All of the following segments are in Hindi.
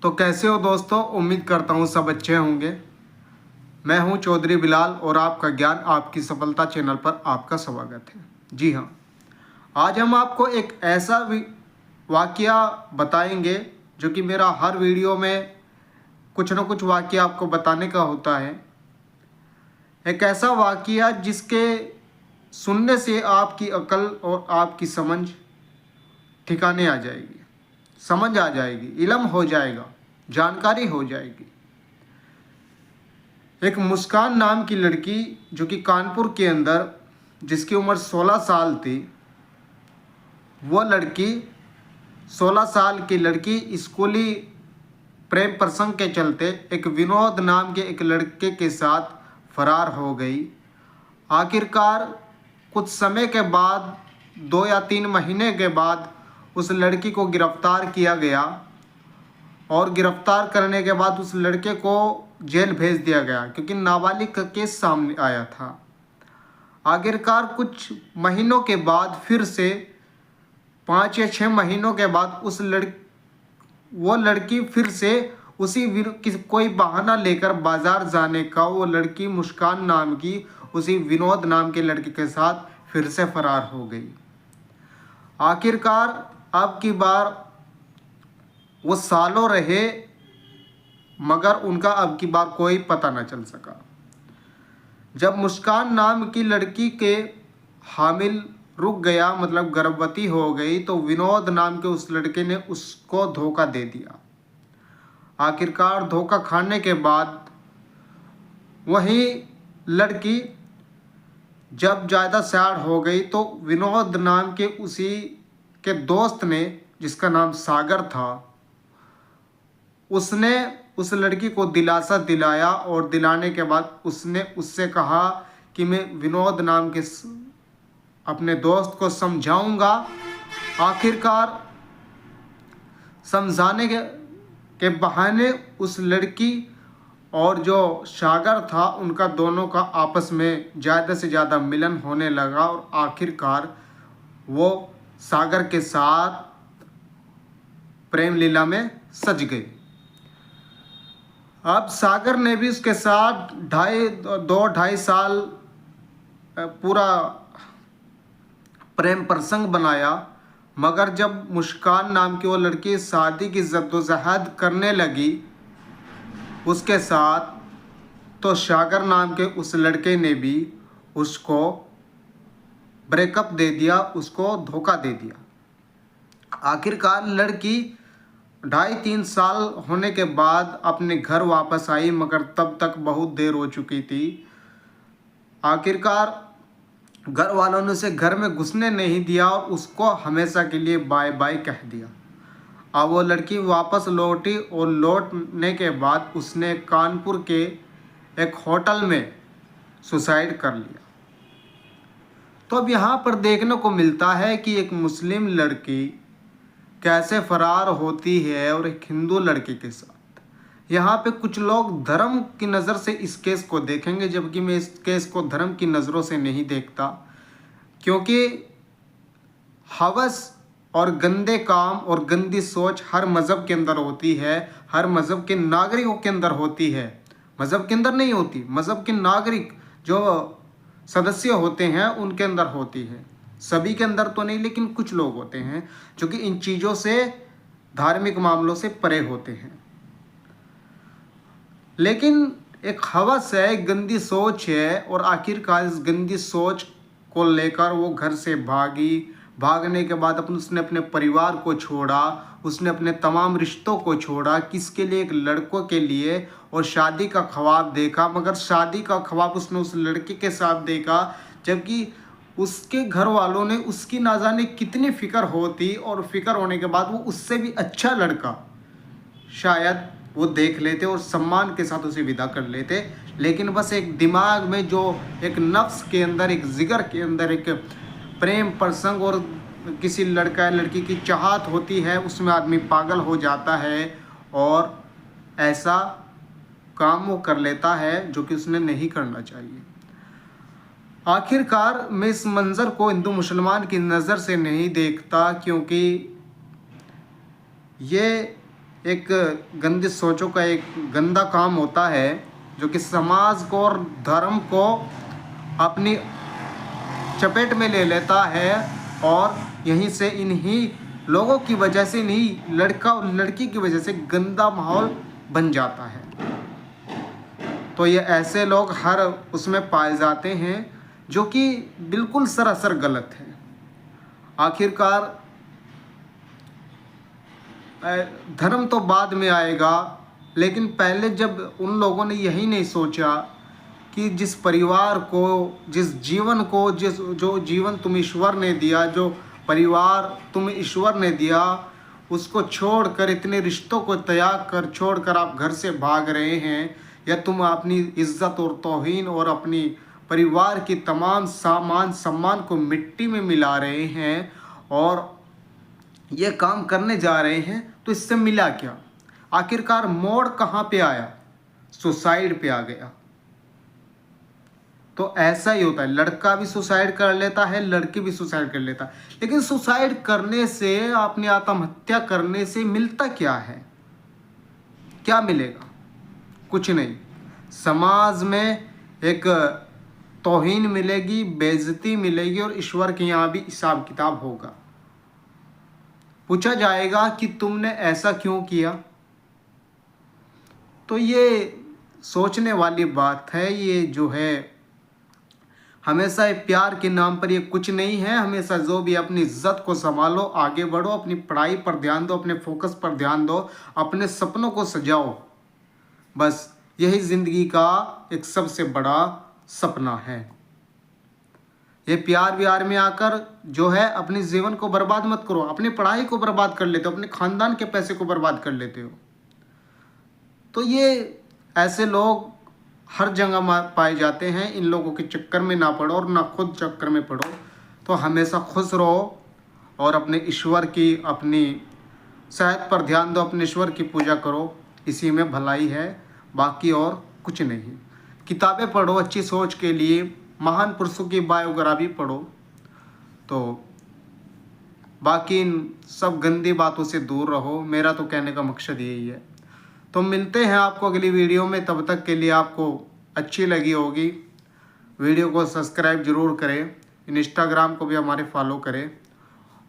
तो कैसे हो दोस्तों, उम्मीद करता हूँ सब अच्छे होंगे। मैं हूँ चौधरी बिलाल और आपका ज्ञान आपकी सफलता चैनल पर आपका स्वागत है। जी हाँ, आज हम आपको एक ऐसा वाकया बताएंगे जो कि मेरा हर वीडियो में कुछ न कुछ वाकया आपको बताने का होता है। एक ऐसा वाकया जिसके सुनने से आपकी अकल और आपकी समझ ठिकाने आ जाएगी, समझ आ जाएगी, इल्म हो जाएगा, जानकारी हो जाएगी। एक मुस्कान नाम की लड़की जो कि कानपुर के अंदर, जिसकी उम्र 16 साल थी, वो लड़की 16 साल की लड़की स्कूली प्रेम प्रसंग के चलते एक विनोद नाम के एक लड़के के साथ फरार हो गई। आखिरकार कुछ समय के बाद, 2 या 3 महीने के बाद, उस लड़की को गिरफ्तार किया गया और गिरफ्तार करने के बाद उस लड़के को जेल भेज दिया गया क्योंकि नाबालिग का केस सामने आया था। आखिरकार कुछ महीनों के बाद, फिर से 5 या 6 महीनों के बाद, वो लड़की फिर से कोई बहाना लेकर बाजार जाने का, वो लड़की मुस्कान नाम की उसी विनोद नाम के लड़के के साथ फिर से फरार हो गई। आखिरकार अब की बार वो सालों रहे मगर उनका अब की बार कोई पता न चल सका। जब मुस्कान नाम की लड़की के हामिल रुक गया, मतलब गर्भवती हो गई, तो विनोद नाम के उस लड़के ने उसको धोखा दे दिया। आखिरकार धोखा खाने के बाद वही लड़की जब ज़्यादा सैड हो गई तो विनोद नाम के उसी के दोस्त ने, जिसका नाम सागर था, उसने उस लड़की को दिलासा दिलाया और दिलाने के बाद उसने उससे कहा कि मैं विनोद नाम के अपने दोस्त को समझाऊंगा। आखिरकार समझाने के बहाने उस लड़की और जो सागर था, उनका दोनों का आपस में ज़्यादा से ज़्यादा मिलन होने लगा और आखिरकार वो सागर के साथ प्रेम लीला में सज गई। अब सागर ने भी उसके साथ 2-2.5 साल पूरा प्रेम प्रसंग बनाया, मगर जब मुस्कान नाम की वो लड़की शादी की जद्दोजहद करने लगी उसके साथ, तो सागर नाम के उस लड़के ने भी उसको ब्रेकअप दे दिया, उसको धोखा दे दिया। आखिरकार लड़की 2.5-3 साल होने के बाद अपने घर वापस आई, मगर तब तक बहुत देर हो चुकी थी। आखिरकार घर वालों ने उसे घर में घुसने नहीं दिया और उसको हमेशा के लिए बाय बाय कह दिया। अब वो लड़की वापस लौटी और लौटने के बाद उसने कानपुर के एक होटल में सुसाइड कर लिया। तो अब यहाँ पर देखने को मिलता है कि एक मुस्लिम लड़की कैसे फरार होती है और एक हिंदू लड़के के साथ। यहाँ पे कुछ लोग धर्म की नज़र से इस केस को देखेंगे, जबकि मैं इस केस को धर्म की नज़रों से नहीं देखता, क्योंकि हवस और गंदे काम और गंदी सोच हर मज़हब के अंदर होती है, हर मज़हब के नागरिकों के अंदर होती है। मज़हब के अंदर नहीं होती, मज़हब के नागरिक जो सदस्य होते हैं उनके अंदर होती है। सभी के अंदर तो नहीं, लेकिन कुछ लोग होते हैं जो कि इन चीज़ों से, धार्मिक मामलों से परे होते हैं। लेकिन एक हवस है, एक गंदी सोच है, और आखिरकार इस गंदी सोच को लेकर वो घर से भागी। भागने के बाद उसने अपने परिवार को छोड़ा, उसने अपने तमाम रिश्तों को छोड़ा, किसके लिए? एक लड़कों के लिए, और शादी का ख्वाब देखा, मगर शादी का ख्वाब उसने उस लड़के के साथ देखा, जबकि उसके घर वालों ने उसकी ना जाने कितनी फ़िक्र होती, और फ़िक्र होने के बाद वो उससे भी अच्छा लड़का शायद वो देख लेते और सम्मान के साथ उसे विदा कर लेते। लेकिन बस एक दिमाग में जो एक नफ्स के अंदर, एक जिगर के अंदर एक प्रेम प्रसंग और किसी लड़का या लड़की की चाहत होती है, उसमें आदमी पागल हो जाता है और ऐसा काम वो कर लेता है जो कि उसने नहीं करना चाहिए। आखिरकार मैं इस मंज़र को हिंदू मुसलमान की नज़र से नहीं देखता, क्योंकि ये एक गंदी सोचों का एक गंदा काम होता है जो कि समाज को और धर्म को अपनी चपेट में ले लेता है, और यहीं से इन्हीं लोगों की वजह से, इन्हीं लड़का और लड़की की वजह से गंदा माहौल बन जाता है। तो ये ऐसे लोग हर उसमें पाए जाते हैं जो कि बिल्कुल सरासर गलत है। आखिरकार धर्म तो बाद में आएगा, लेकिन पहले जब उन लोगों ने यही नहीं सोचा कि जिस परिवार को, जिस जीवन को, जो जीवन तुम ईश्वर ने दिया, जो परिवार तुम ईश्वर ने दिया, उसको छोड़कर, इतने रिश्तों को त्याग कर छोड़कर आप घर से भाग रहे हैं, या तुम अपनी इज्जत और तौहीन और अपनी परिवार की तमाम सामान सम्मान को मिट्टी में मिला रहे हैं और ये काम करने जा रहे हैं, तो इससे मिला क्या? आखिरकार मोड़ कहाँ पे आया? सुसाइड पे आ गया। तो ऐसा ही होता है, लड़का भी सुसाइड कर लेता है, लड़की भी सुसाइड कर लेता है, लेकिन सुसाइड करने से, अपनी आत्महत्या करने से मिलता क्या है? क्या मिलेगा? कुछ नहीं। समाज में एक तौहीन मिलेगी, बेइज्जती मिलेगी, और ईश्वर के यहाँ भी हिसाब किताब होगा। पूछा जाएगा कि तुमने ऐसा क्यों किया। तो ये सोचने वाली बात है। ये जो है हमेशा प्यार के नाम पर ये कुछ नहीं है। हमेशा जो भी अपनी इज्जत को संभालो, आगे बढ़ो, अपनी पढ़ाई पर ध्यान दो, अपने फोकस पर ध्यान दो, अपने सपनों को सजाओ। बस यही ज़िंदगी का एक सबसे बड़ा सपना है। ये प्यार व्यार में आकर जो है अपने जीवन को बर्बाद मत करो। अपनी पढ़ाई को बर्बाद कर लेते हो, अपने खानदान के पैसे को बर्बाद कर लेते हो। तो ये ऐसे लोग हर जगह पाए जाते हैं। इन लोगों के चक्कर में ना पड़ो और ना खुद चक्कर में पड़ो। तो हमेशा खुश रहो और अपने ईश्वर की, अपनी सेहत पर ध्यान दो, अपने ईश्वर की पूजा करो। इसी में भलाई है, बाकी और कुछ नहीं। किताबें पढ़ो अच्छी सोच के लिए, महान पुरुषों की बायोग्राफी पढ़ो। तो बाकी इन सब गंदी बातों से दूर रहो। मेरा तो कहने का मकसद यही है। तो मिलते हैं आपको अगली वीडियो में। तब तक के लिए आपको अच्छी लगी होगी, वीडियो को सब्सक्राइब ज़रूर करें, इंस्टाग्राम को भी हमारे फॉलो करें,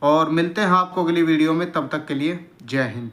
और मिलते हैं आपको अगली वीडियो में। तब तक के लिए जय हिंद।